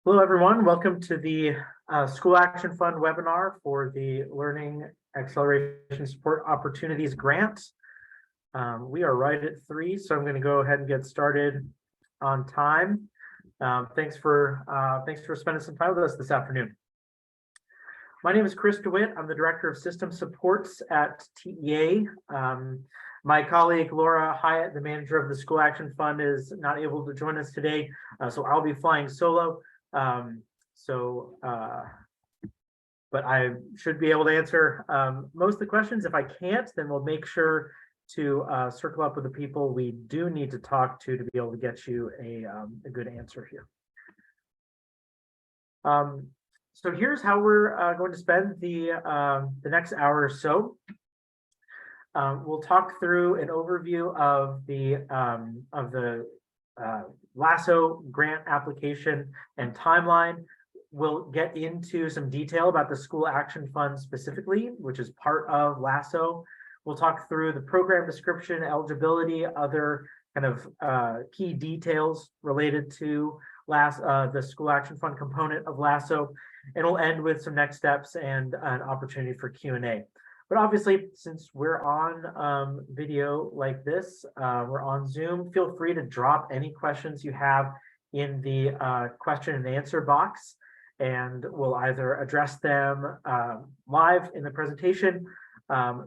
Hello, everyone. Welcome to the School Action Fund webinar for the Learning Acceleration Support Opportunities Grant. We are right at 3, so I'm going to go ahead and get started on time. Thanks for spending some time with us this afternoon. My name is Chris DeWitt. I'm the Director of System Supports at TEA. My colleague Laura Hyatt, the manager of the School Action Fund, is not able to join us today, so I'll be flying solo. But I should be able to answer most of the questions. If I can't, then we'll make sure to circle up with the people we do need to talk to be able to get you a good answer here. So here's how we're going to spend the next hour or so. We'll talk through an overview of the LASO grant application and timeline. We'll get into some detail about the School Action Fund specifically, which is part of LASO. We'll talk through the program description, eligibility, other kind of key details related to the School Action Fund component of LASO, and we'll end with some next steps and an opportunity for Q&A. But obviously, since we're on video like this, we're on Zoom, feel free to drop any questions you have in the question and answer box, and we'll either address them live in the presentation,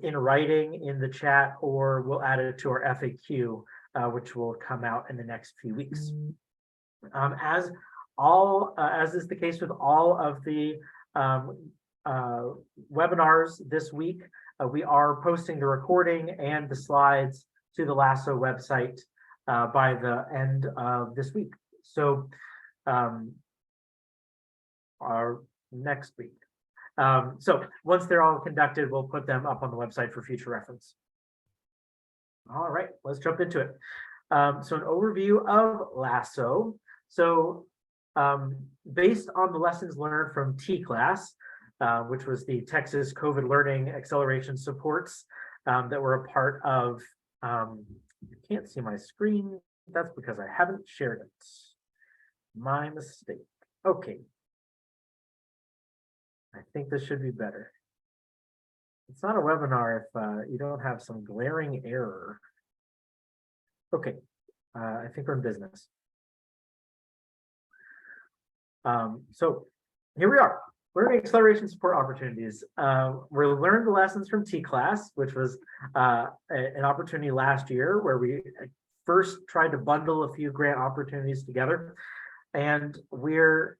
in writing in the chat, or we'll add it to our FAQ, which will come out in the next few weeks. As is the case with all of the webinars this week, we are posting the recording and the slides to the LASO website by the end of this week. So our next week. So once they're all conducted, we'll put them up on the website for future reference. All right, let's jump into it. So an overview of LASO. So based on the lessons learned from T-Class, which was the Texas COVID Learning Acceleration Supports that were a part of, you can't see my screen. That's because I haven't shared it. My mistake. Okay. I think this should be better. It's not a webinar if you don't have some glaring error. Okay, I think we're in business. So here we are. Learning acceleration support opportunities. We learned the lessons from T-Class, which was an opportunity last year where we first tried to bundle a few grant opportunities together. And we're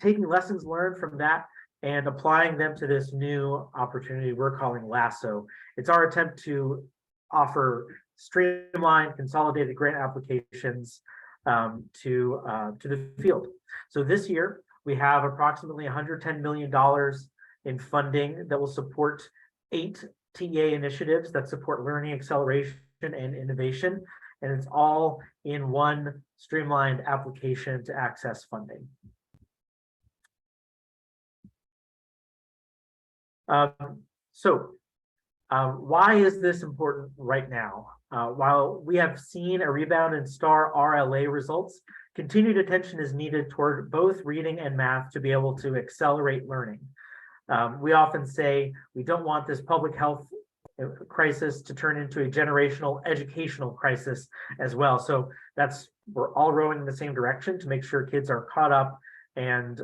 taking lessons learned from that and applying them to this new opportunity we're calling LASO. It's our attempt to offer streamlined, consolidated grant applications to the field. So this year, we have approximately $110 million in funding that will support 8 TEA initiatives that support learning acceleration and innovation. And it's all in one streamlined application to access funding. Why is this important right now? While we have seen a rebound in STAR RLA results, continued attention is needed toward both reading and math to be able to accelerate learning. We often say we don't want this public health crisis to turn into a generational educational crisis as well. So we're all rowing in the same direction to make sure kids are caught up and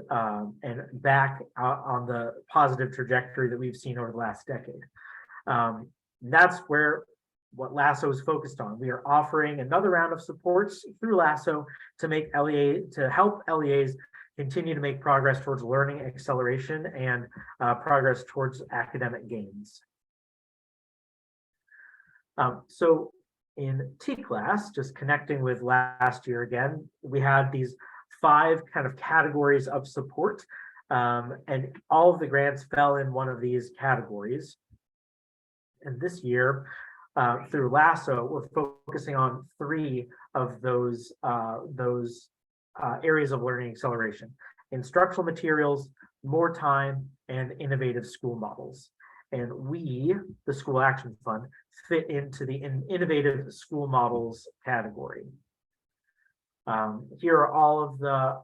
back on the positive trajectory that we've seen over the last decade. That's what LASO is focused on. We are offering another round of supports through LASO to help LEAs continue to make progress towards learning acceleration and progress towards academic gains. So in T-Class, just connecting with last year again, we had these 5 kind of categories of support, and all of the grants fell in one of these categories. And this year, through LASO, we're focusing on 3 of those areas of learning acceleration: instructional materials, more time, and innovative school models. And we, the School Action Fund, fit into the innovative school models category. Here are all of the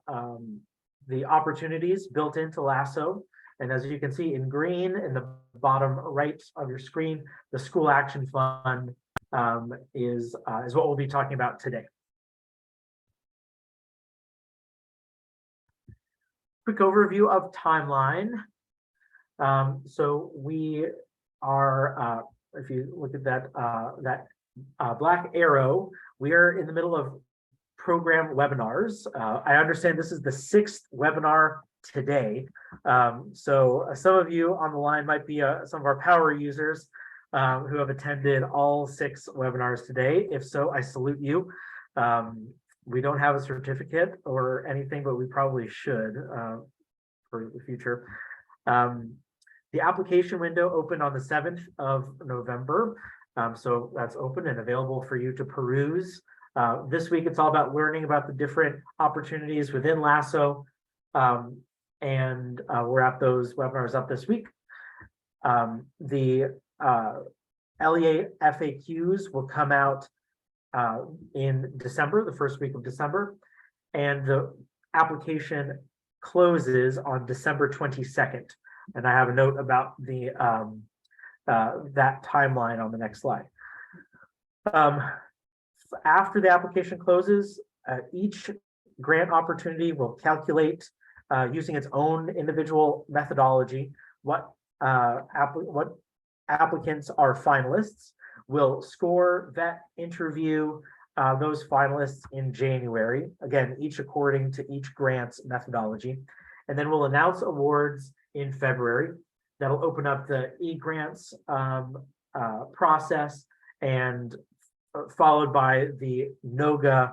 the opportunities built into LASO. And as you can see in green in the bottom right of your screen, the School Action Fund is what we'll be talking about today. Quick overview of timeline. So we are, if you look at that black arrow, we are in the middle of program webinars. I understand this is the 6th webinar today. So some of you on the line might be some of our power users who have attended all 6 webinars today. If so, I salute you. We don't have a certificate or anything, but we probably should for the future. The application window opened on the 7th of November. So that's open and available for you to peruse. This week, it's all about learning about the different opportunities within LASO. And we're at those webinars up this week. The LEA FAQs will come out in December, the first week of December, and the application closes on December 22nd. And I have a note about the that timeline on the next slide. After the application closes, each grant opportunity will calculate using its own individual methodology what applicants are finalists, will score, vet, interview those finalists in January, again, each according to each grant's methodology, and then we'll announce awards in February. That'll open up the e-grants process, and followed by the NOGA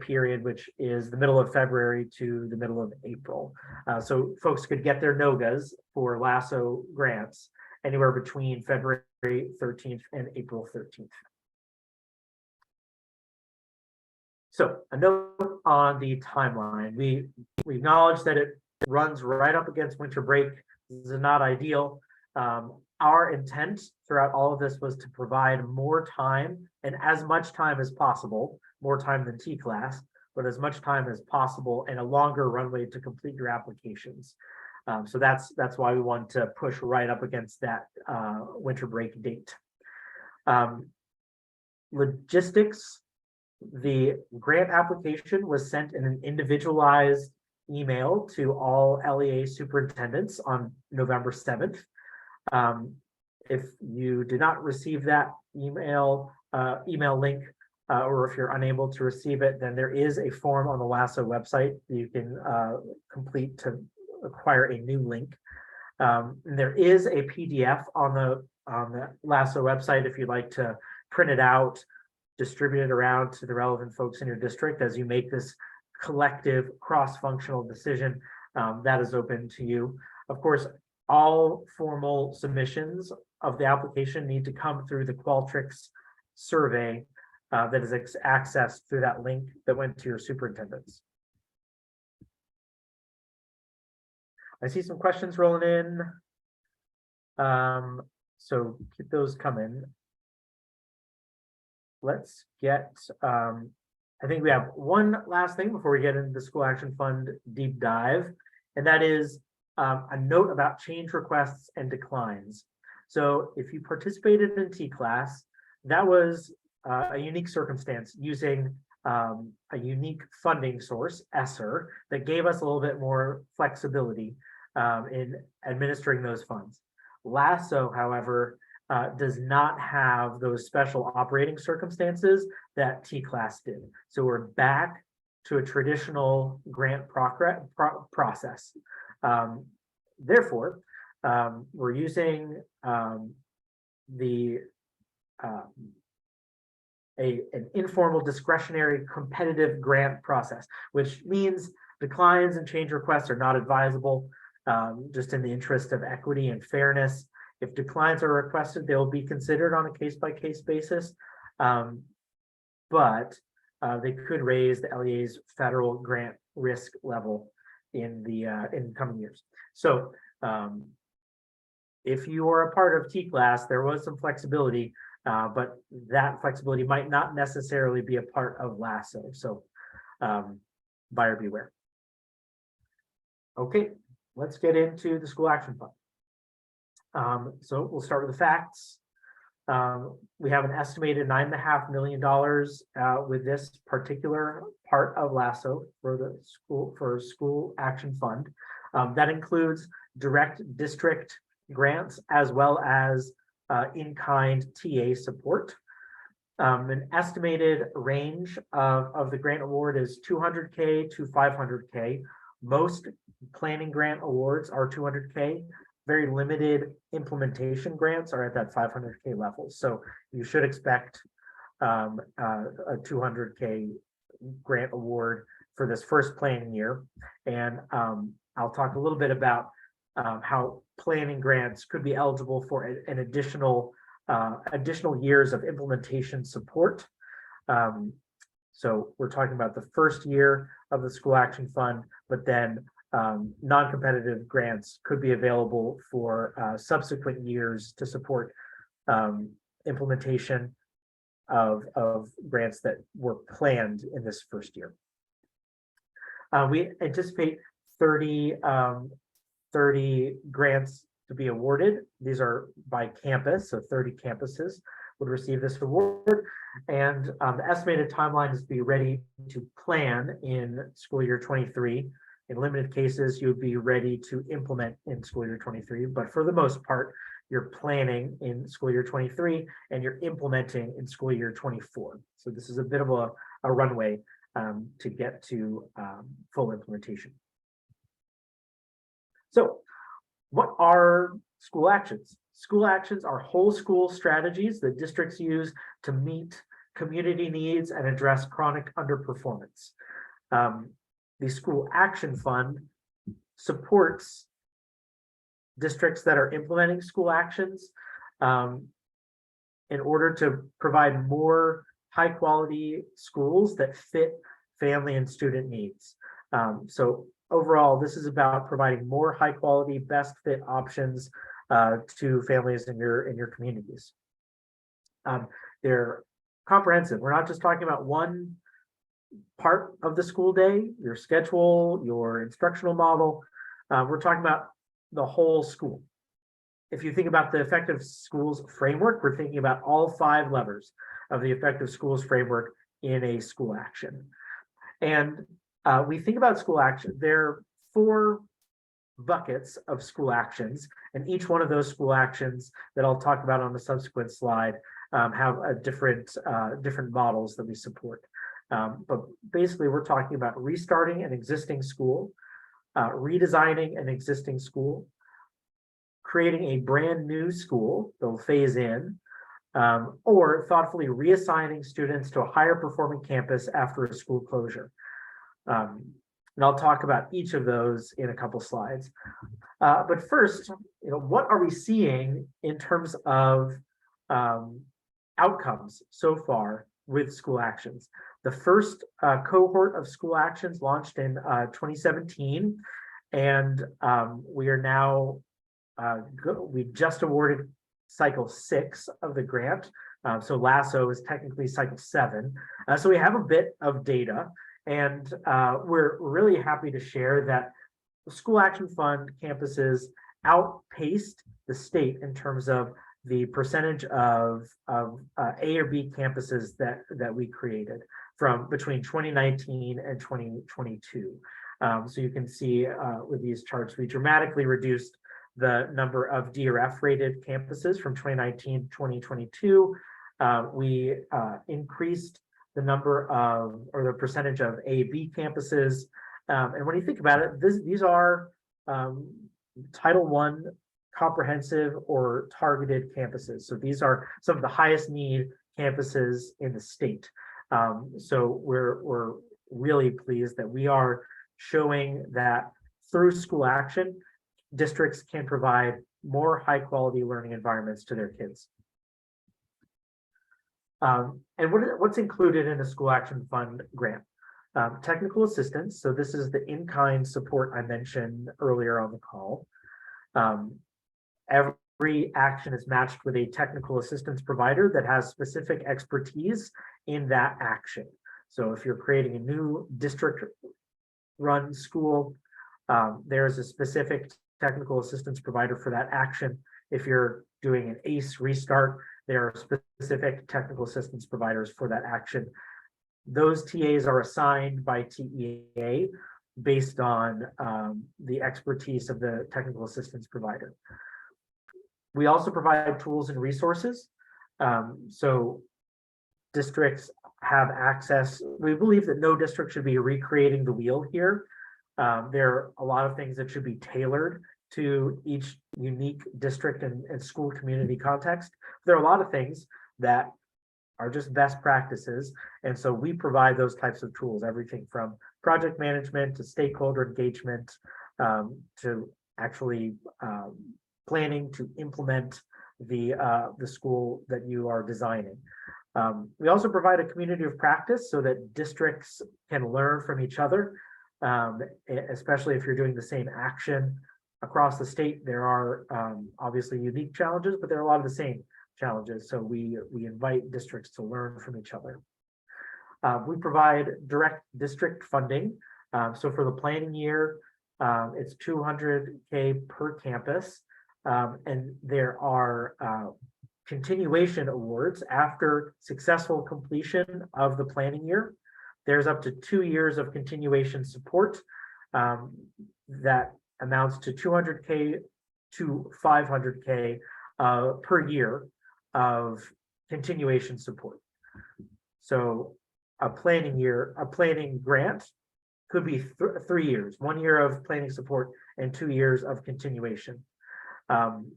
period, which is the middle of February to the middle of April. So folks could get their NOGAs for LASO grants anywhere between February 13th and April 13th. So a note on the timeline. We acknowledge that it runs right up against winter break. This is not ideal. Our intent throughout all of this was to provide more time, and as much time as possible, more time than T-class, but as much time as possible and a longer runway to complete your applications. So that's why we want to push right up against that winter break date. Logistics. The grant application was sent in an individualized email to all LEA superintendents on November 7th. If you did not receive that email link, or if you're unable to receive it, then there is a form on the LASO website that you can complete to acquire a new link. There is a PDF on the LASO website if you'd like to print it out, distribute it around to the relevant folks in your district as you make this collective cross-functional decision. That is open to you. Of course, all formal submissions of the application need to come through the Qualtrics survey that is accessed through that link that went to your superintendents. I see some questions rolling in. So keep those coming. Let's get, I think we have one last thing before we get into the School Action Fund deep dive, and that is a note about change requests and declines. So if you participated in T-class, that was a unique circumstance using a unique funding source, ESSER, that gave us a little bit more flexibility in administering those funds. LASO, however, does not have those special operating circumstances that T-class did. So we're back to a traditional grant process. Therefore, we're using an informal discretionary competitive grant process, which means declines and change requests are not advisable, just in the interest of equity and fairness. If declines are requested, they will be considered on a case-by-case basis, but they could raise the LEA's federal grant risk level in coming years. So if you are a part of T-class, there was some flexibility, but that flexibility might not necessarily be a part of LASO. So buyer beware. Okay, let's get into the school action fund. So we'll start with the facts. We have an estimated $9.5 million with this particular part of LASO for the school action fund. That includes direct district grants as well as in-kind TA support. An estimated range of the grant award is $200K to $500K. Most planning grant awards are $200K. Very limited implementation grants are at that $500K level. So you should expect a $200K grant award for this first planning year. And I'll talk a little bit about how planning grants could be eligible for an additional years of implementation support. So we're talking about the first year of the school action fund, but then non-competitive grants could be available for subsequent years to support implementation of grants that were planned in this first year. We anticipate 30 grants to be awarded. These are by campus, so 30 campuses would receive this award. And the estimated timeline is to be ready to plan in school year 23. In limited cases, you would be ready to implement in school year 23, but for the most part, you're planning in school year 23 and you're implementing in school year 24. So this is a bit of a runway to get to full implementation. So what are school actions? School actions are whole school strategies that districts use to meet community needs and address chronic underperformance. The School Action Fund supports districts that are implementing school actions in order to provide more high quality schools that fit family and student needs. So overall, this is about providing more high quality, best fit options to families in your communities. They're comprehensive. We're not just talking about one part of the school day, your schedule, your instructional model. We're talking about the whole school. If you think about the effective schools framework, we're thinking about all 5 levers of the effective schools framework in a school action. And we think about school action, there are 4 buckets of school actions, and each one of those school actions that I'll talk about on the subsequent slide have a different models that we support. But basically, we're talking about restarting an existing school, redesigning an existing school, creating a brand new school that will phase in, or thoughtfully reassigning students to a higher performing campus after a school closure. And I'll talk about each of those in a couple slides. But first, what are we seeing in terms of outcomes so far with school actions? The first cohort of school actions launched in 2017, and we are now, we just awarded cycle 6 of the grant. So LASO is technically cycle 7. So we have a bit of data, and we're really happy to share that the School Action Fund campuses outpaced the state in terms of the percentage of A or B campuses that we created from between 2019 and 2022. So you can see with these charts, we dramatically reduced the number of D or F rated campuses from 2019 to 2022. We increased the number of, or the percentage of A, B campuses. And when you think about it, these are Title I comprehensive or targeted campuses. So these are some of the highest need campuses in the state. So we're really pleased that we are showing that through school action, districts can provide more high quality learning environments to their kids. And what's included in a School Action Fund grant? Technical assistance. So this is the in-kind support I mentioned earlier on the call. Every action is matched with a technical assistance provider that has specific expertise in that action. So if you're creating a new district-run school, There's a specific technical assistance provider for that action. If you're doing an ACE restart, there are specific technical assistance providers for that action. Those TAs are assigned by TEA based on the expertise of the technical assistance provider. We also provide tools and resources. So districts have access. We believe that no district should be recreating the wheel here. There are a lot of things that should be tailored to each unique district and school community context. There are a lot of things that are just best practices. And so we provide those types of tools, everything from project management to stakeholder engagement, to actually planning to implement the school that you are designing. We also provide a community of practice so that districts can learn from each other, especially if you're doing the same action across the state. There are obviously unique challenges, but there are a lot of the same challenges. So we invite districts to learn from each other. We provide direct district funding. So for the planning year, it's $200K per campus. And there are continuation awards after successful completion of the planning year. There's up to 2 years of continuation support that amounts to $200K to $500K per year of continuation support. So a planning grant could be 3 years, 1 year of planning support and 2 years of continuation. And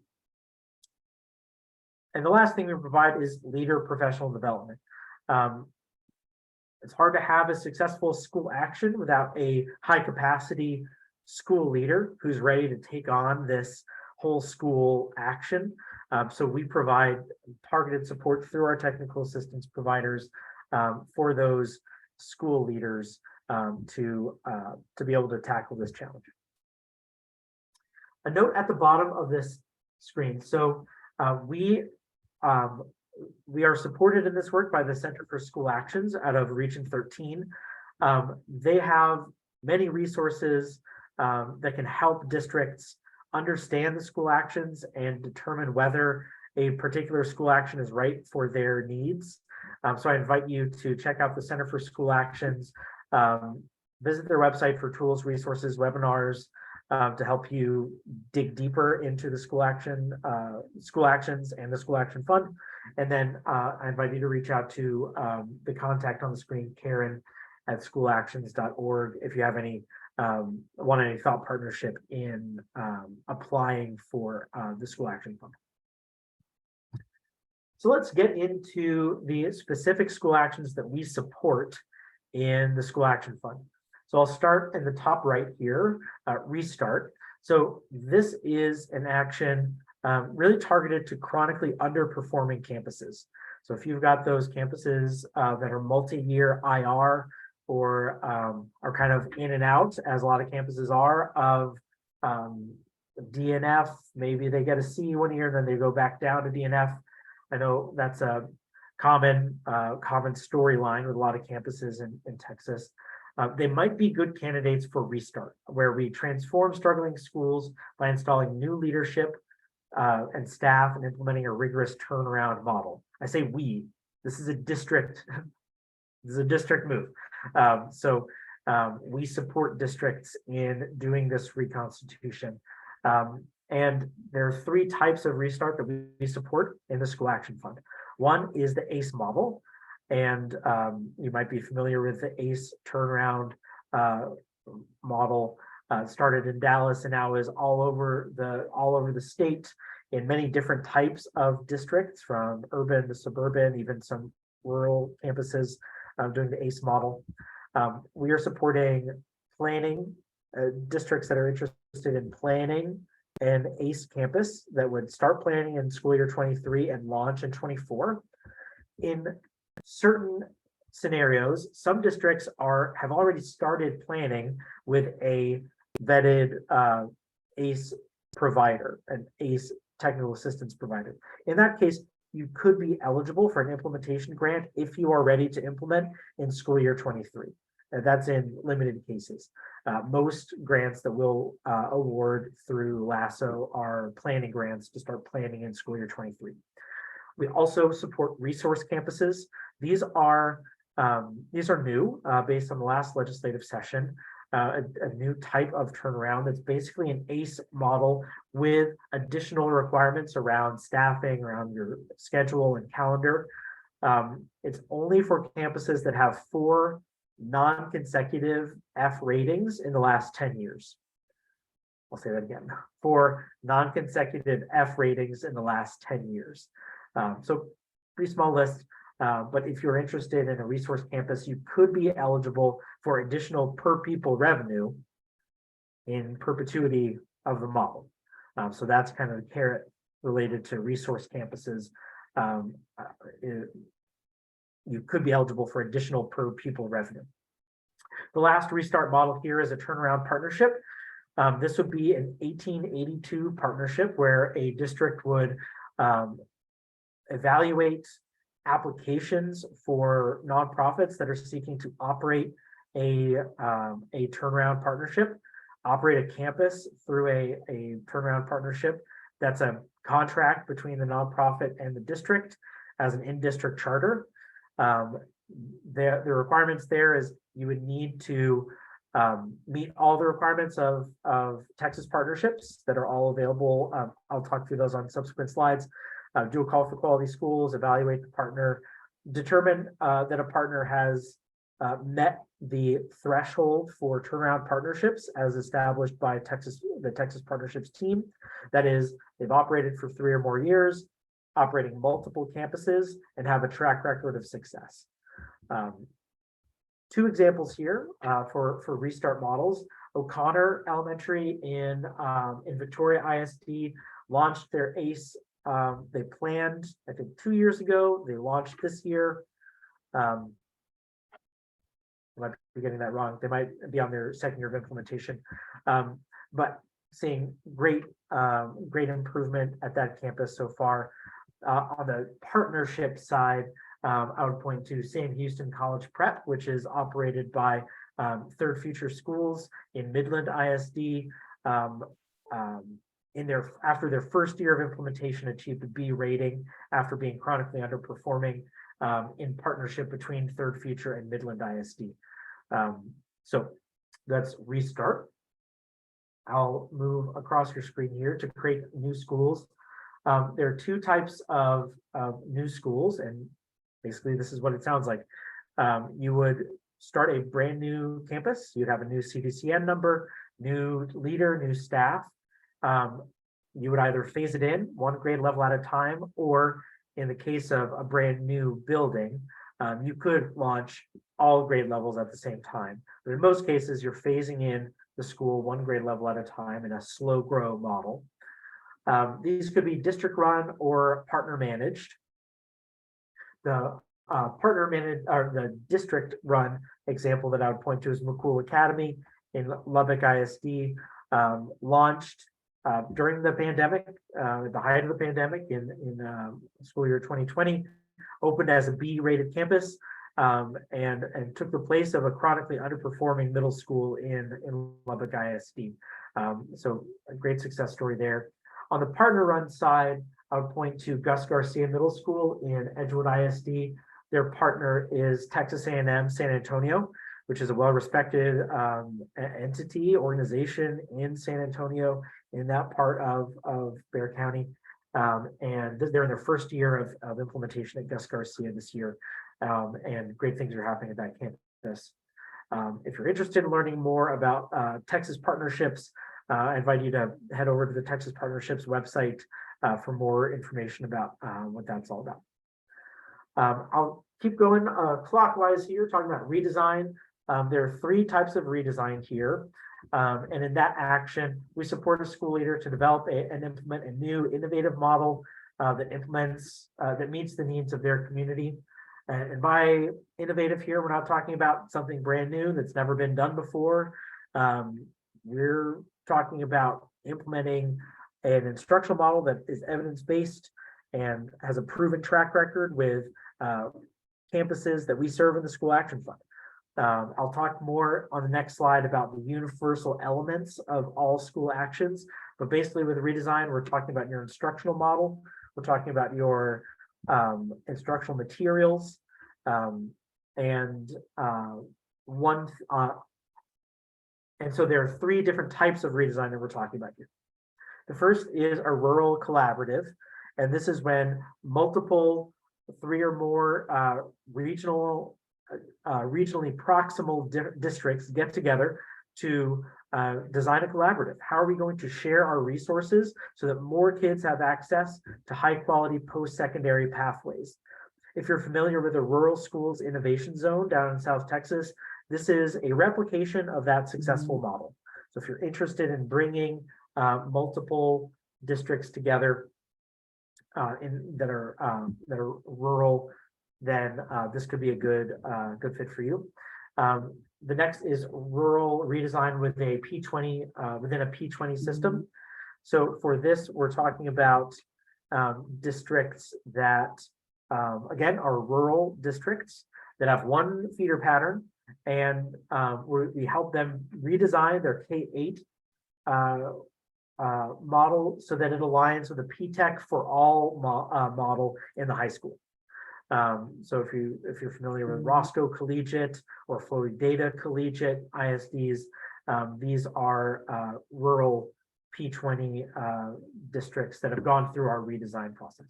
the last thing we provide is leader professional development. It's hard to have a successful school action without a high capacity school leader who's ready to take on this whole school action. So we provide targeted support through our technical assistance providers for those school leaders to be able to tackle this challenge. A note at the bottom of this screen. So we are supported in this work by the Center for School Actions out of Region 13. They have many resources that can help districts understand the school actions and determine whether a particular school action is right for their needs. So I invite you to check out the Center for School Actions, visit their website for tools, resources, webinars to help you dig deeper into the school actions and the school action fund. And then I invite you to reach out to the contact on the screen, Karen at schoolactions.org, if you have want any thought partnership in applying for the school action fund. So let's get into the specific school actions that we support in the school action fund. So I'll start in the top right here, restart. So this is an action really targeted to chronically underperforming campuses. So if you've got those campuses that are multi-year IR or are kind of in and out, as a lot of campuses are, of DNF, maybe they get a C 1 year, then they go back down to DNF. I know that's a common storyline with a lot of campuses in Texas. They might be good candidates for restart, where we transform struggling schools by installing new leadership and staff and implementing a rigorous turnaround model. I say we, this is a district, this is a district move. So we support districts in doing this reconstitution. And there are 3 types of restart that we support in the School Action Fund. One is the ACE model. And you might be familiar with the ACE turnaround model. Started in Dallas and now is all over the state in many different types of districts, from urban to suburban, even some rural campuses doing the ACE model. We are supporting planning districts that are interested in planning an ACE campus that would start planning in school year 23 and launch in 24. In certain scenarios, some districts have already started planning with a vetted ACE provider, an ACE technical assistance provider. In that case, you could be eligible for an implementation grant if you are ready to implement in school year 23. That's in limited cases. Most grants that we'll award through LASO are planning grants to start planning in school year 23. We also support resource campuses. These are new based on the last legislative session. A new type of turnaround that's basically an ACE model with additional requirements around staffing, around your schedule and calendar. It's only for campuses that have 4 non-consecutive F ratings in the last 10 years. I'll say that again, 4 non-consecutive F ratings in the last 10 years. So pretty small list, but if you're interested in a resource campus, you could be eligible for additional per pupil revenue in perpetuity of the model. So that's kind of the carrot related to resource campuses. You could be eligible for additional per pupil revenue. The last restart model here is a turnaround partnership. This would be an 1882 partnership where a district would evaluate applications for nonprofits that are seeking to operate a turnaround partnership, operate a campus through a turnaround partnership. That's a contract between the nonprofit and the district as an in-district charter. The requirements there is you would need to meet all the requirements of Texas partnerships that are all available. I'll talk through those on subsequent slides. Do a call for quality schools, evaluate the partner, determine that a partner has met the threshold for turnaround partnerships as established by the Texas partnerships team. That is, they've operated for 3 or more years, operating multiple campuses, and have a track record of success. 2 examples here for restart models. O'Connor Elementary in Victoria ISD launched their ACE. They planned, I think, 2 years ago. They launched this year. I might be getting that wrong. They might be on their 2nd year of implementation, but seeing great improvement at that campus so far. On the partnership side, I would point to Sam Houston College Prep, which is operated by Third Future Schools in Midland ISD. After their 1st year of implementation, achieved a B rating after being chronically underperforming in partnership between Third Future and Midland ISD. So that's restart. I'll move across your screen here to create new schools. There are 2 types of new schools, and basically this is what it sounds like. You would start a brand new campus. You'd have a new CDCN number, new leader, new staff. You would either phase it in 1 grade level at a time, or in the case of a brand new building, you could launch all grade levels at the same time. But in most cases, you're phasing in the school 1 grade level at a time in a slow grow model. These could be district run or partner managed. The partner managed or the district run example that I would point to is McCool Academy in Lubbock ISD, launched during the pandemic, the height of the pandemic in school year 2020, opened as a B rated campus, and took the place of a chronically underperforming middle school in Lubbock ISD. So a great success story there. On the partner run side, I would point to Gus Garcia Middle School in Edgewood ISD. Their partner is Texas A&M San Antonio, which is a well-respected organization in San Antonio in that part of Bexar County. And they're in their 1st year of implementation at Gus Garcia this year. And great things are happening at that campus. If you're interested in learning more about Texas partnerships, I invite you to head over to the Texas Partnerships website for more information about what that's all about. I'll keep going clockwise here, talking about redesign. There are 3 types of redesign here. And in that action, we support a school leader to develop and implement a new innovative model that meets the needs of their community. And by innovative here, we're not talking about something brand new that's never been done before. We're talking about implementing an instructional model that is evidence-based and has a proven track record with campuses that we serve in the School Action Fund. I'll talk more on the next slide about the universal elements of all school actions, but basically with redesign, we're talking about your instructional model, we're talking about your instructional materials, and so there are three different types of redesign that we're talking about here. The first is a rural collaborative, and this is when multiple, three or more regionally proximal districts get together to design a collaborative. How are we going to share our resources so that more kids have access to high quality post-secondary pathways? If you're familiar with the Rural Schools Innovation Zone down in South Texas, this is a replication of that successful model. So if you're interested in bringing multiple districts together that are rural, then this could be a good fit for you. The next is rural redesign with a P20 within a P20 system. So for this, we're talking about districts that again are rural districts that have one feeder pattern, and we help them redesign their K-8 model so that it aligns with the P-TECH for all model in the high school. So if you're familiar with Roscoe Collegiate or Florida Collegiate ISDs, these are rural P20 districts that have gone through our redesign process.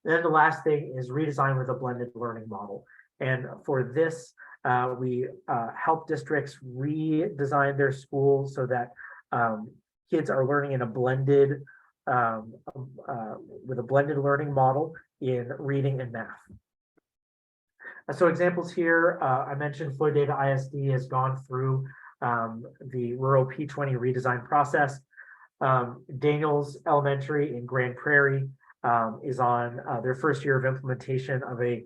Then the last thing is redesign with a blended learning model. And for this, we help districts redesign their schools so that kids are learning in a blended, with a blended learning model in reading and math. So examples here, I mentioned Florida ISD has gone through the rural P20 redesign process. Daniels Elementary in Grand Prairie is on their first year of implementation of a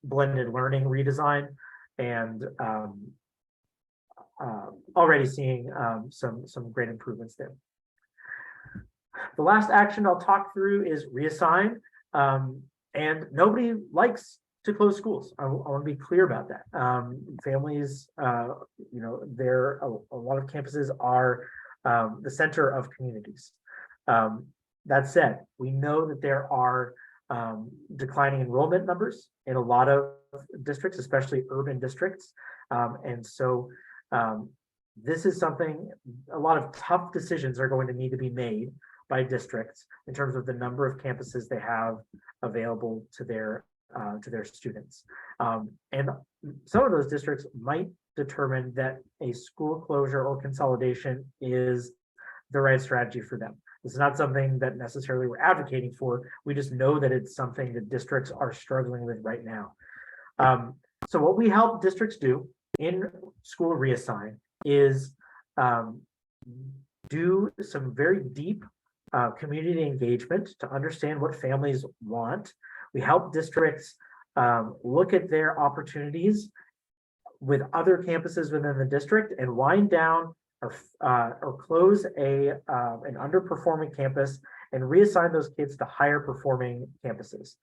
blended learning redesign, and already seeing some great improvements there. The last action I'll talk through is reassign, and nobody likes to close schools. I want to be clear about that. Families, you know, a lot of campuses are the center of communities. That said, we know that there are declining enrollment numbers in a lot of districts, especially urban districts. And so this is something, a lot of tough decisions are going to need to be made by districts in terms of the number of campuses they have available to their students. And some of those districts might determine that a school closure or consolidation is the right strategy for them. It's not something that necessarily we're advocating for. We just know that it's something that districts are struggling with right now. So what we help districts do in school reassign is do some very deep community engagement to understand what families want. We help districts look at their opportunities with other campuses within the district and wind down or close an underperforming campus and reassign those kids to higher performing campuses.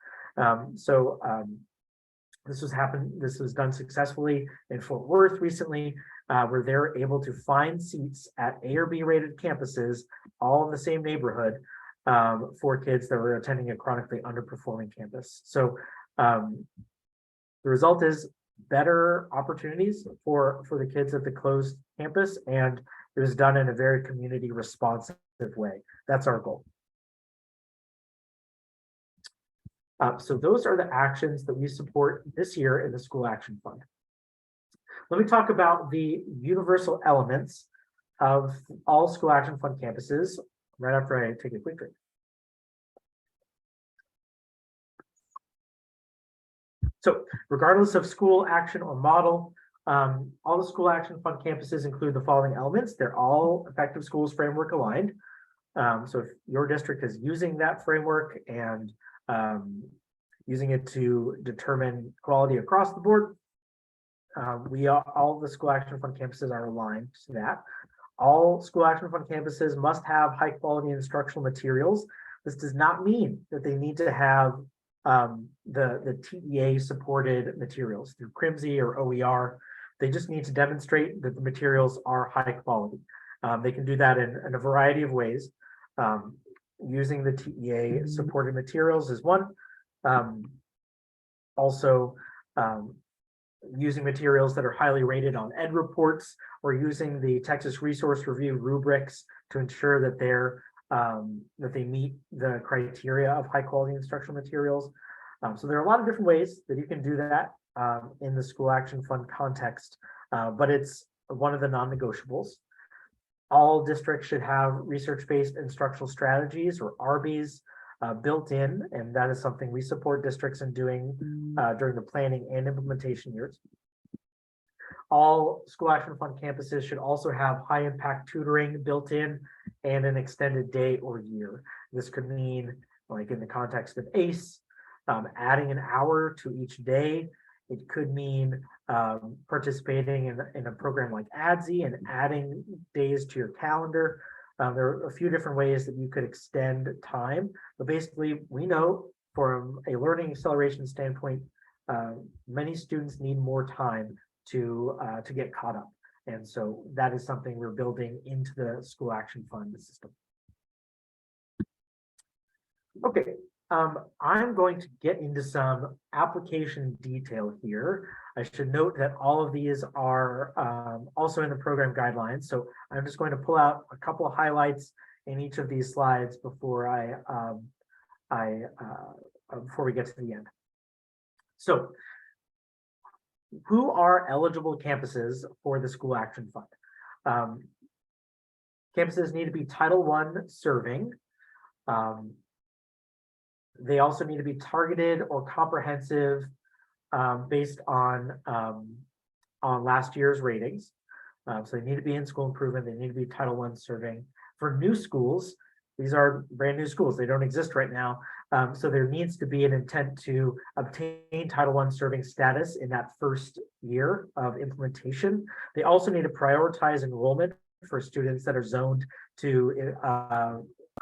This was done successfully in Fort Worth recently, where they're able to find seats at A or B rated campuses, all in the same neighborhood, for kids that were attending a chronically underperforming campus. So the result is better opportunities for the kids at the closed campus, and it was done in a very community responsive way. That's our goal. So those are the actions that we support this year in the School Action Fund. Let me talk about the universal elements of all School Action Fund campuses right after I take a quick break. So regardless of school action or model, all the School Action Fund campuses include the following elements. They're all Effective Schools framework aligned. So if your district is using that framework and using it to determine quality across the board, all the School Action Fund campuses are aligned to that. All School Action Fund campuses must have high quality instructional materials. This does not mean that they need to have the TEA supported materials through CRIMSI or OER. They just need to demonstrate that the materials are high quality. They can do that in a variety of ways. Using the TEA supported materials is one. Also, using materials that are highly rated on ed reports, or using the Texas Resource Review rubrics to ensure that that they meet the criteria of high quality instructional materials. So there are a lot of different ways that you can do that in the School Action Fund context, but it's one of the non-negotiables. All districts should have research-based instructional strategies, or RBs, built in, and that is something we support districts in doing during the planning and implementation years. All School Action Fund campuses should also have high impact tutoring built in and an extended day or year. This could mean, like in the context of ACE, adding an hour to each day. It could mean participating in a program like ADSI and adding days to your calendar. There are a few different ways that you could extend time, but basically we know from a learning acceleration standpoint, many students need more time to get caught up. And so that is something we're building into the School Action Fund system. Okay, I'm going to get into some application detail here. I should note that all of these are also in the program guidelines. So I'm just going to pull out a couple of highlights in each of these slides before before we get to the end. So, who are eligible campuses for the School Action Fund? Campuses need to be Title I serving. They also need to be targeted or comprehensive based on last year's ratings. So they need to be in school improvement. They need to be Title I serving. For new schools, these are brand new schools. They don't exist right now. So there needs to be an intent to obtain Title I serving status in that first year of implementation. They also need to prioritize enrollment for students that are zoned to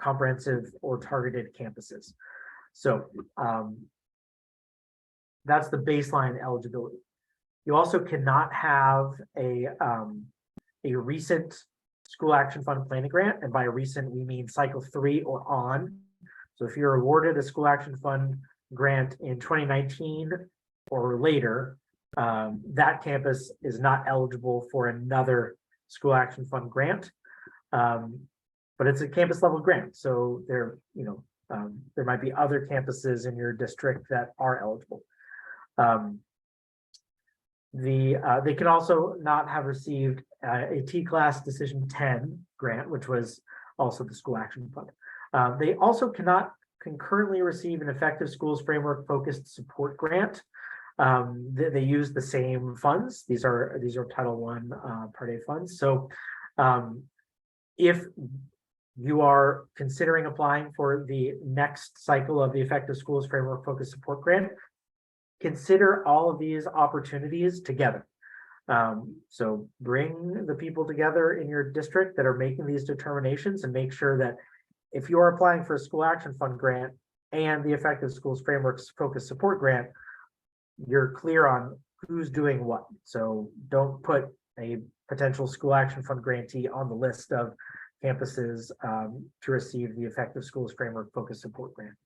comprehensive or targeted campuses. So that's the baseline eligibility. You also cannot have a recent School Action Fund planning grant, and by recent we mean cycle 3 or on. So if you're awarded a School Action Fund grant in 2019 or later, that campus is not eligible for another School Action Fund grant, but it's a campus level grant. So there might be other campuses in your district that are eligible. They can also not have received a T-Class Decision 10 grant, which was also the School Action Fund. They also cannot concurrently receive an Effective Schools Framework Focused Support Grant. They use the same funds. These are Title I Part A funds. So if you are considering applying for the next cycle of the Effective Schools Framework Focused Support Grant, consider all of these opportunities together. So bring the people together in your district that are making these determinations and make sure that if you are applying for a School Action Fund grant and the Effective Schools Frameworks Focused Support Grant, you're clear on who's doing what. So don't put a potential School Action Fund grantee on the list of campuses to receive the Effective Schools Framework Focused Support Grant.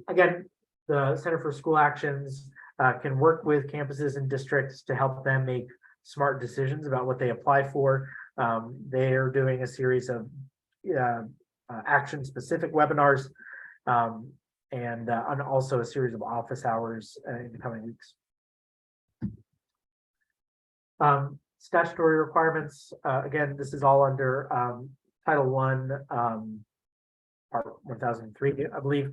Again, the Center for School Actions can work with campuses and districts to help them make smart decisions about what they apply for. They're doing a series of action-specific webinars and also a series of office hours in the coming weeks. Statutory requirements, again, this is all under Title I, Part 1003, I believe.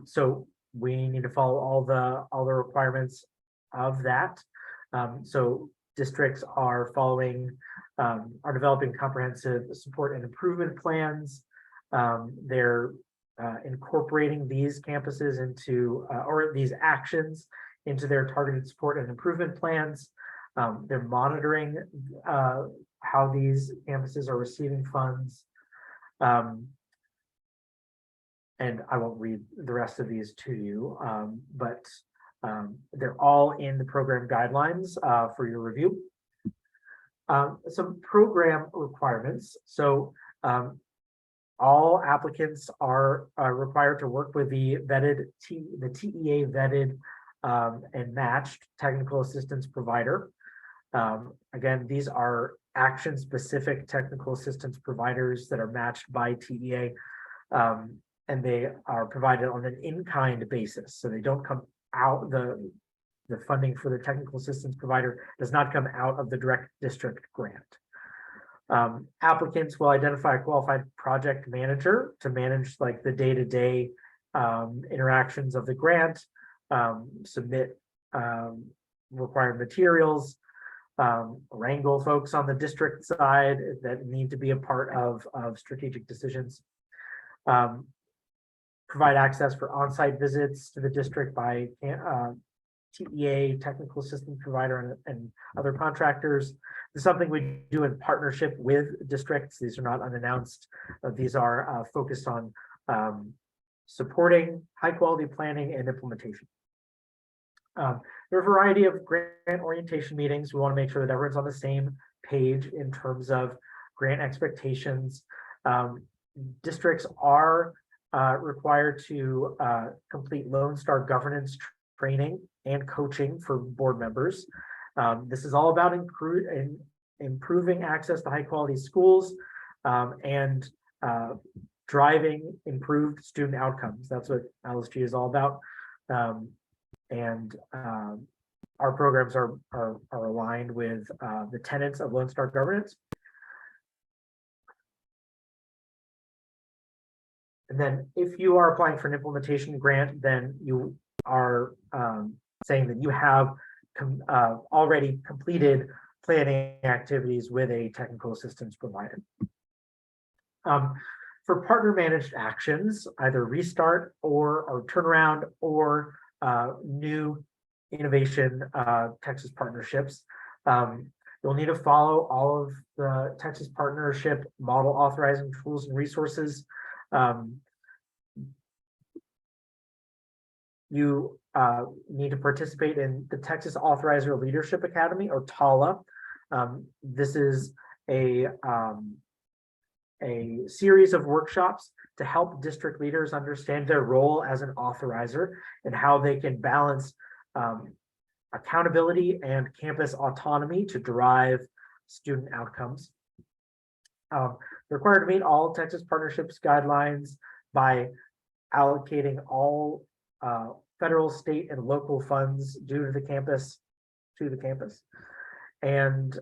So we need to follow all the requirements of that. So districts are developing comprehensive support and improvement plans. They're incorporating these campuses into or these actions into their targeted support and improvement plans. They're monitoring how these campuses are receiving funds. and I won't read the rest of these to you, but they're all in the program guidelines for your review. Some program requirements. So all applicants are required to work with the TEA vetted and matched technical assistance provider. Again, these are action-specific technical assistance providers that are matched by TEA, and they are provided on an in-kind basis. So they don't come out, the funding for the technical assistance provider does not come out of the direct district grant. Applicants will identify a qualified project manager to manage like the day-to-day interactions of the grant, submit required materials, wrangle folks on the district side that need to be a part of strategic decisions, provide access for on-site visits to the district by TEA, technical assistance provider, and other contractors. This is something we do in partnership with districts. These are not unannounced. These are focused on supporting high quality planning and implementation. There are a variety of grant orientation meetings. We want to make sure that everyone's on the same page in terms of grant expectations. Districts are required to complete Lone Star governance training and coaching for board members. This is all about improving access to high quality schools and driving improved student outcomes. That's what LSG is all about. Our programs are aligned with the tenets of Lone Star governance. And then if you are applying for an implementation grant, then you are saying that you have already completed planning activities with a technical assistance provider. For partner managed actions, either restart or turnaround or new innovation Texas partnerships, you'll need to follow all of the Texas partnership model authorizing tools and resources. You need to participate in the Texas Authorizer Leadership Academy, or TALA. This is a series of workshops to help district leaders understand their role as an authorizer and how they can balance accountability and campus autonomy to drive student outcomes. They're required to meet all Texas partnerships guidelines by allocating all federal, state, and local funds due to the campus and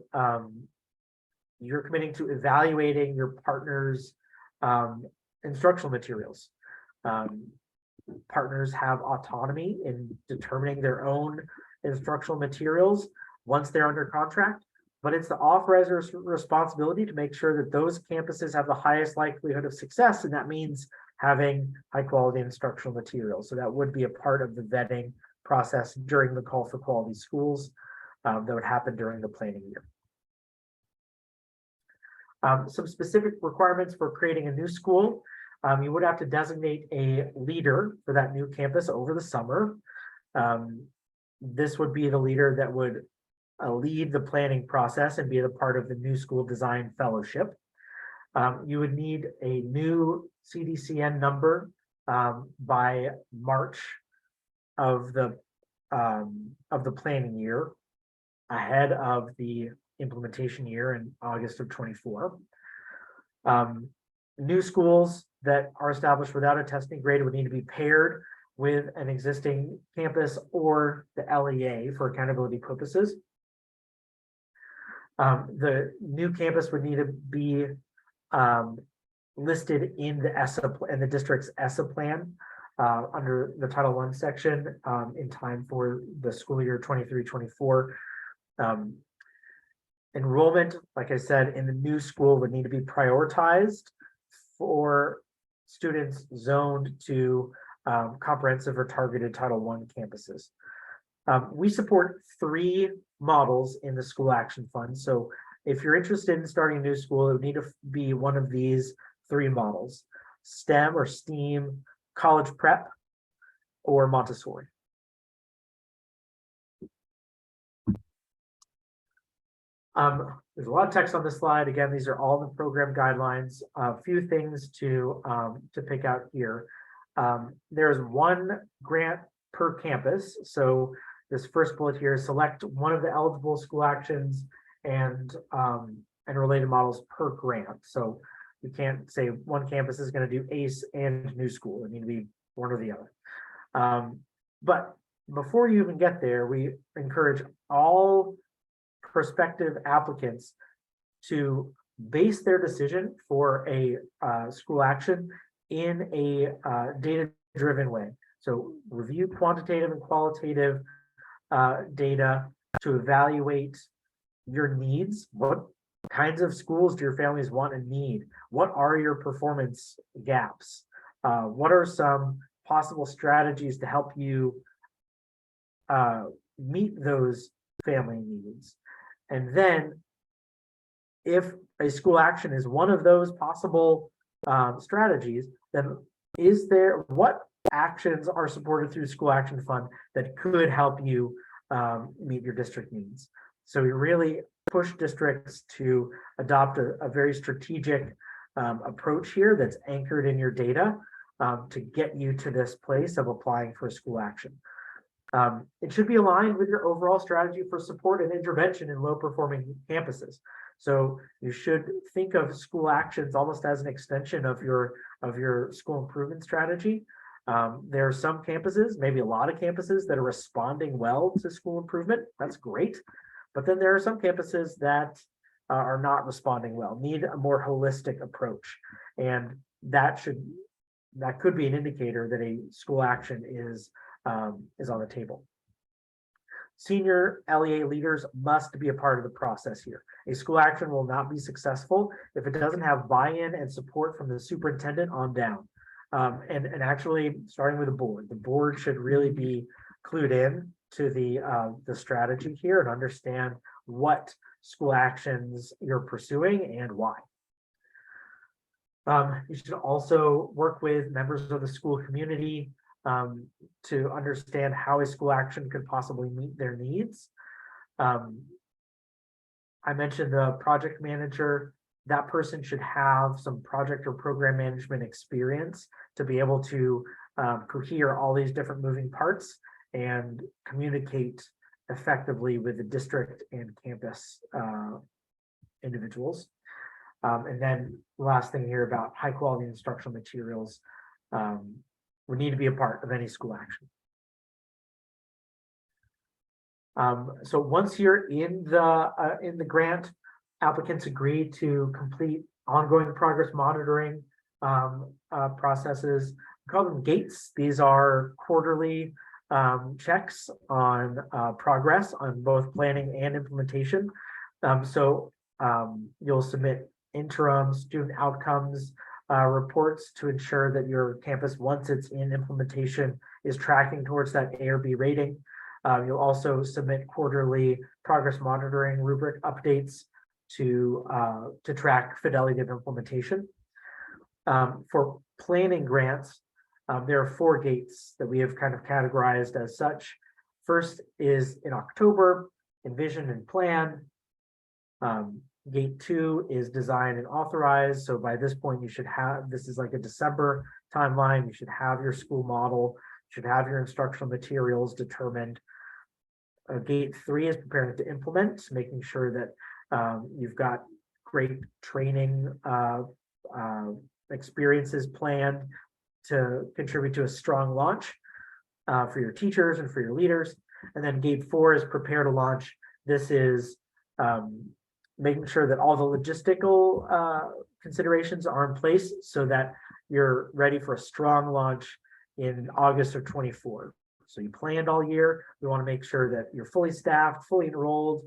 you're committing to evaluating your partners' instructional materials. Partners have autonomy in determining their own instructional materials once they're under contract, but it's the authorizer's responsibility to make sure that those campuses have the highest likelihood of success, and that means having high quality instructional materials. So that would be a part of the vetting process during the call for quality schools that would happen during the planning year. Some specific requirements for creating a new school. You would have to designate a leader for that new campus over the summer. This would be the leader that would lead the planning process and be the part of the new school design fellowship. You would need a new CDCN number by March of the planning year, ahead of the implementation year in August of 24. New schools that are established without a testing grade would need to be paired with an existing campus or the LEA for accountability purposes. The new campus would need to be listed in the ESSA and the district's ESSA plan under the Title I section in time for the school year 23-24. Enrollment, like I said, in the new school would need to be prioritized for students zoned to comprehensive or targeted Title I campuses. We support 3 models in the school action fund. So if you're interested in starting a new school, it would need to be one of these 3 models: STEM or STEAM, college prep, or Montessori. There's a lot of text on this slide. Again, these are all the program guidelines. A few things to pick out here. There's one grant per campus. So this first bullet here is select one of the eligible school actions and related models per grant. So you can't say one campus is going to do ACE and new school. It needs to be one or the other. But before you even get there, we encourage all prospective applicants to base their decision for a school action in a data-driven way. So review quantitative and qualitative data to evaluate your needs. What kinds of schools do your families want and need? What are your performance gaps? What are some possible strategies to help you meet those family needs? And then if a school action is one of those possible strategies, then what actions are supported through school action fund that could help you meet your district needs? So we really push districts to adopt a very strategic approach here that's anchored in your data to get you to this place of applying for a school action. It should be aligned with your overall strategy for support and intervention in low-performing campuses. So you should think of school actions almost as an extension of your school improvement strategy. There are some campuses, maybe a lot of campuses, that are responding well to school improvement. That's great. But then there are some campuses that are not responding well, need a more holistic approach. And that could be an indicator that a school action is on the table. Senior LEA leaders must be a part of the process here. A school action will not be successful if it doesn't have buy-in and support from the superintendent on down. And actually, starting with the board should really be clued in to the strategy here and understand what school actions you're pursuing and why. You should also work with members of the school community to understand how a school action could possibly meet their needs. I mentioned the project manager. That person should have some project or program management experience to be able to cohere all these different moving parts and communicate effectively with the district and campus individuals. And then the last thing here about high quality instructional materials would need to be a part of any school action. So once you're in the grant, applicants agree to complete ongoing progress monitoring processes. We call them gates. These are quarterly checks on progress on both planning and implementation. So you'll submit interim student outcomes reports to ensure that your campus, once it's in implementation, is tracking towards that A or B rating. You'll also submit quarterly progress monitoring rubric updates to track fidelity of implementation. For planning grants, there are 4 gates that we have kind of categorized as such. First is in October, envision and plan. Gate 2 is design and authorize. So by this point, you should have, this is like a December timeline. You should have your school model, you should have your instructional materials determined. Gate 3 is preparing to implement, making sure that you've got great training experiences planned to contribute to a strong launch for your teachers and for your leaders. And then gate 4 is prepare to launch. This is making sure that all the logistical considerations are in place so that you're ready for a strong launch in August of 24. So you planned all year. We want to make sure that you're fully staffed, fully enrolled.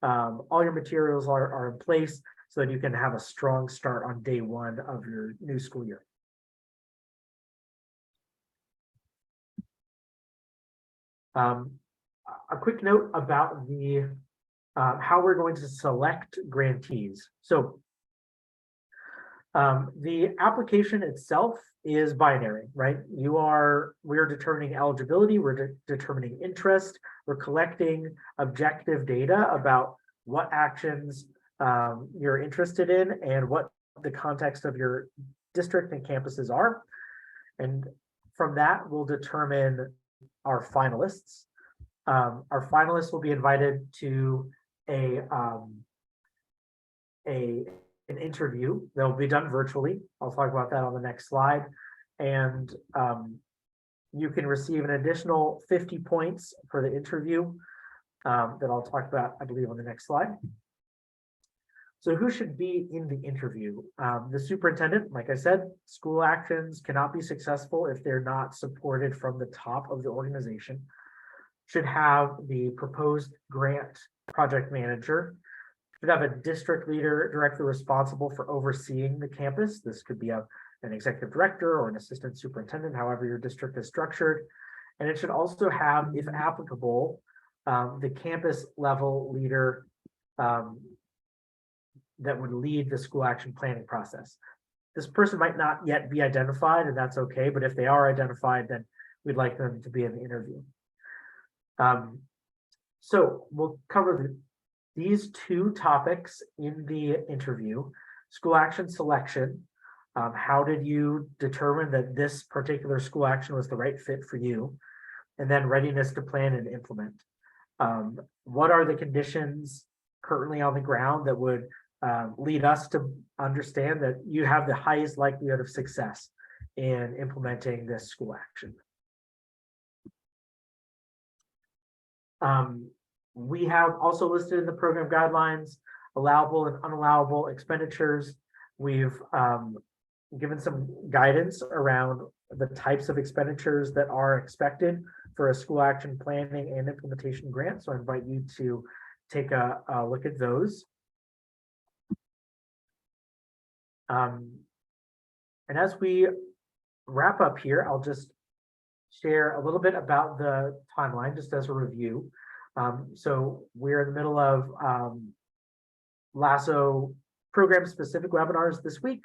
All your materials are in place so that you can have a strong start on day 1 of your new school year. A quick note about the how we're going to select grantees. So The application itself is binary, right? We're determining eligibility, we're determining interest, we're collecting objective data about what actions you're interested in and what the context of your district and campuses are. And from that, we'll determine our finalists. Our finalists will be invited to an interview that will be done virtually. I'll talk about that on the next slide. And you can receive an additional 50 points for the interview that I'll talk about, I believe, on the next slide. So who should be in the interview? The superintendent, like I said, school actions cannot be successful if they're not supported from the top of the organization. Should have the proposed grant project manager, should have a district leader directly responsible for overseeing the campus. This could be an executive director or an assistant superintendent, however your district is structured. And it should also have, if applicable, the campus level leader that would lead the school action planning process. This person might not yet be identified, and that's okay, but if they are identified, then we'd like them to be in the interview. So we'll cover these two topics in the interview: school action selection. How did you determine that this particular school action was the right fit for you? And then readiness to plan and implement. What are the conditions currently on the ground that would lead us to understand that you have the highest likelihood of success in implementing this school action? We have also listed in the program guidelines allowable and unallowable expenditures. We've given some guidance around the types of expenditures that are expected for a school action planning and implementation grant. So I invite you to take a look at those. And as we wrap up here, I'll just share a little bit about the timeline, just as a review. So we're in the middle of LASO program-specific webinars this week.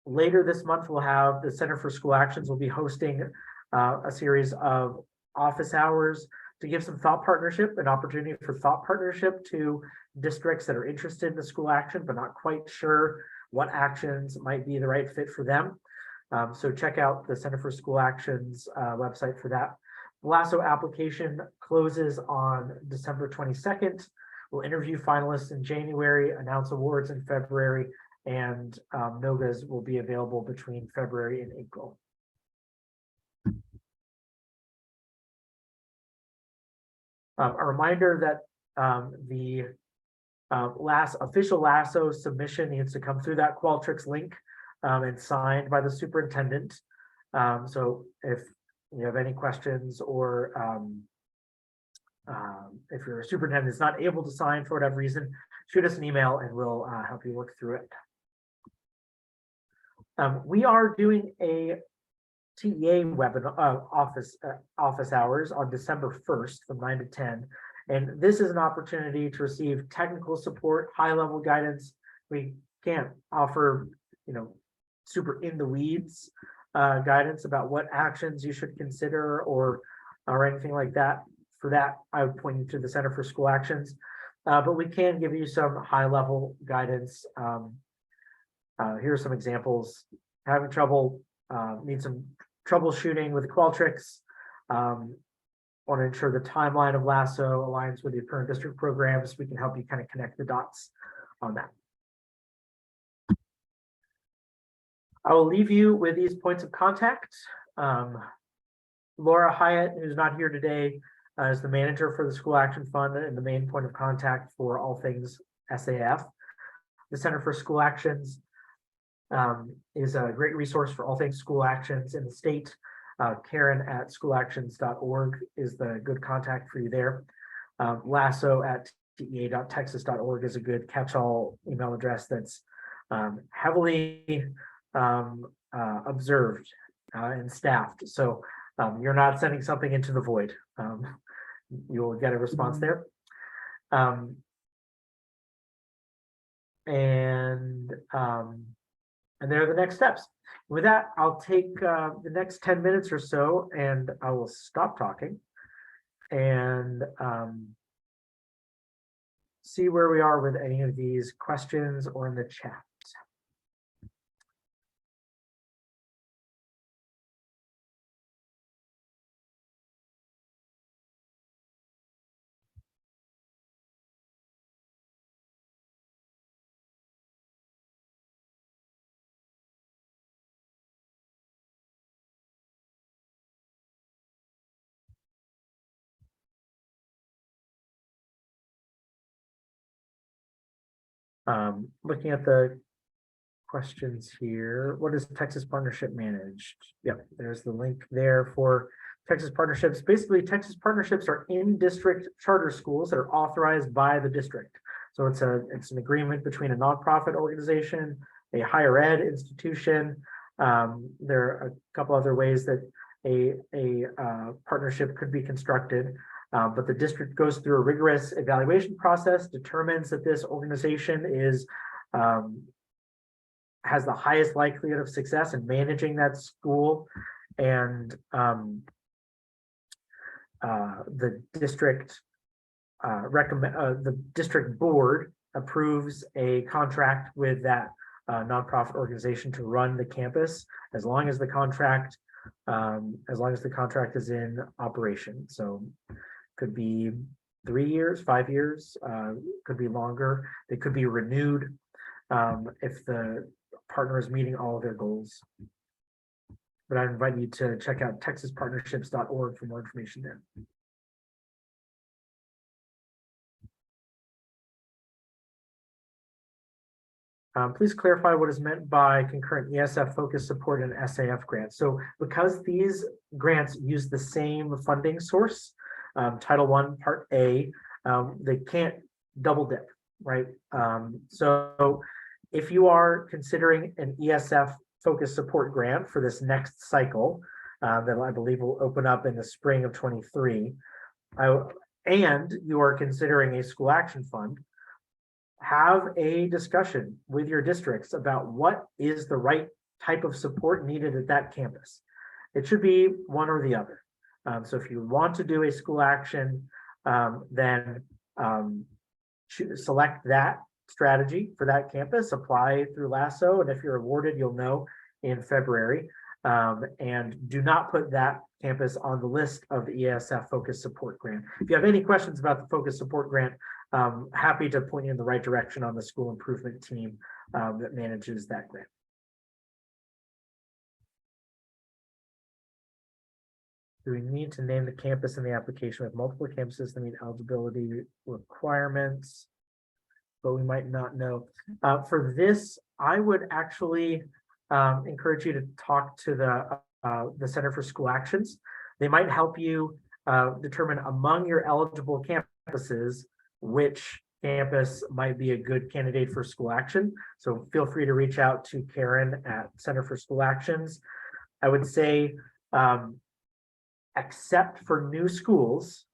Later this month, we'll have the Center for School Actions will be hosting a series of office hours to give some thought partnership, an opportunity for thought partnership to districts that are interested in the school action, but not quite sure what actions might be the right fit for them. So check out the Center for School Actions website for that. The LASO application closes on December 22nd. We'll interview finalists in January, announce awards in February, and NOGAs will be available between February and April. A reminder that the official LASO submission needs to come through that Qualtrics link and signed by the superintendent. So if you have any questions, or if your superintendent is not able to sign for whatever reason, shoot us an email and we'll help you work through it. We are doing a TEA webinar, office hours on December 1st from 9 to 10. And this is an opportunity to receive technical support, high-level guidance. We can't offer, super in the weeds guidance about what actions you should consider or anything like that. For that, I would point you to the Center for School Actions, but we can give you some high-level guidance. Here are some examples. Having trouble, need some troubleshooting with Qualtrics. Want to ensure the timeline of LASO aligns with your current district programs. We can help you kind of connect the dots on that. I will leave you with these points of contact. Laura Hyatt, who's not here today, is the manager for the School Action Fund and the main point of contact for all things SAF. The Center for School Actions is a great resource for all things school actions in the state. Karen at schoolactions.org is the good contact for you there. LASO at tea.texas.org is a good catch-all email address that's heavily observed and staffed. So you're not sending something into the void. You will get a response there. And there are the next steps. With that, I'll take the next 10 minutes or so, and I will stop talking and see where we are with any of these questions or in the chat. Looking at the questions here, what is Texas Partnership managed? Yep, there's the link there for Texas Partnerships. Basically, Texas Partnerships are in-district charter schools that are authorized by the district. So it's an agreement between a nonprofit organization, a higher ed institution. There are a couple other ways that a partnership could be constructed. But the district goes through a rigorous evaluation process, determines that this organization has the highest likelihood of success in managing that school, and the district the district board approves a contract with that nonprofit organization to run the campus as long as the contract is in operation. So could be 3 years, 5 years, could be longer. They could be renewed if the partner is meeting all of their goals. But I invite you to check out texaspartnerships.org for more information there. Please clarify what is meant by concurrent ESF focus support and SAF grants. So because these grants use the same funding source, Title I, Part A, they can't double dip, right? So if you are considering an ESF focus support grant for this next cycle, that I believe will open up in the spring of 23, and you are considering a school action fund, have a discussion with your districts about what is the right type of support needed at that campus. It should be one or the other. So if you want to do a school action, then select that strategy for that campus, apply through LASO, and if you're awarded, you'll know in February. And do not put that campus on the list of the ESF Focus Support Grant. If you have any questions about the Focus Support Grant, happy to point you in the right direction on the school improvement team that manages that grant. Do we need to name the campus in the application with multiple campuses that meet eligibility requirements, but we might not know? For this, I would actually encourage you to talk to the Center for School Actions. They might help you determine among your eligible campuses which campus might be a good candidate for school action. So feel free to reach out to Karen at Center for School Actions. I would say, except for new schools,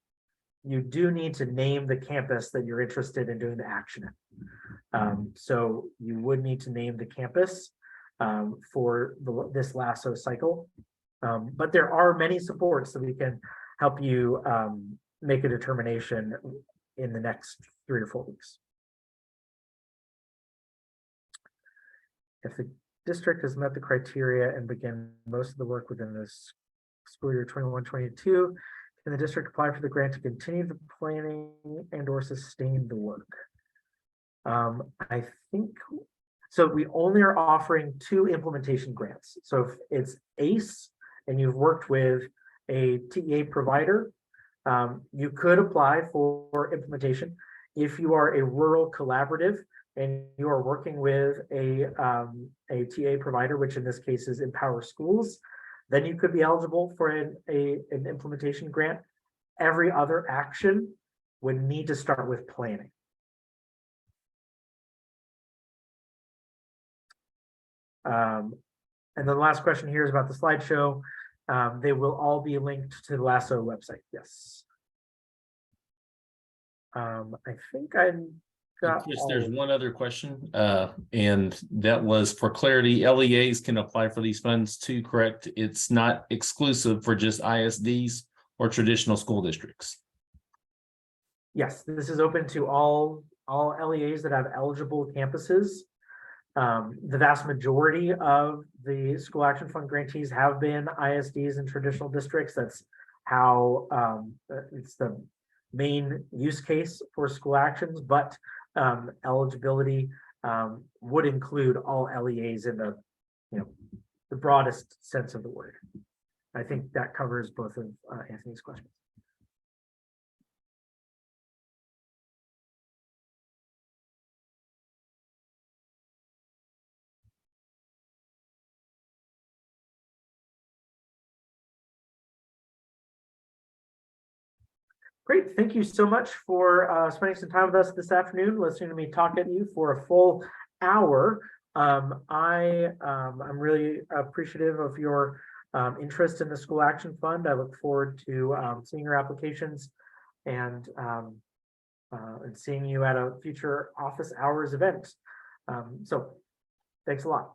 you do need to name the campus that you're interested in doing the action in. So you would need to name the campus for this LASO cycle. But there are many supports that we can help you make a determination in the next 3 or 4 weeks. If the district has met the criteria and begin most of the work within this school year 21-22, can the district apply for the grant to continue the planning and or sustain the work? I think so. We only are offering 2 implementation grants. So if it's ACE and you've worked with a TEA provider, you could apply for implementation. If you are a rural collaborative and you are working with a TA provider, which in this case is Empower Schools, then you could be eligible for an implementation grant. Every other action would need to start with planning. And then the last question here is about the slideshow. They will all be linked to the LASO website. Yes. I think I'm got Chris, all there's of one other question, and that was for clarity. LEAs can apply for these funds too, correct? It's not exclusive for just ISDs or traditional school districts. Yes, this is open to all LEAs that have eligible campuses. The vast majority of the school action fund grantees have been ISDs and traditional districts. That's how it's the main use case for school actions, but eligibility would include all LEAs in the the broadest sense of the word. I think that covers both of Anthony's questions. Great, thank you so much for spending some time with us this afternoon, listening to me talk at you for a full hour. I'm really appreciative of your interest in the School Action Fund. I look forward to seeing your applications and seeing you at a future office hours event. So thanks a lot.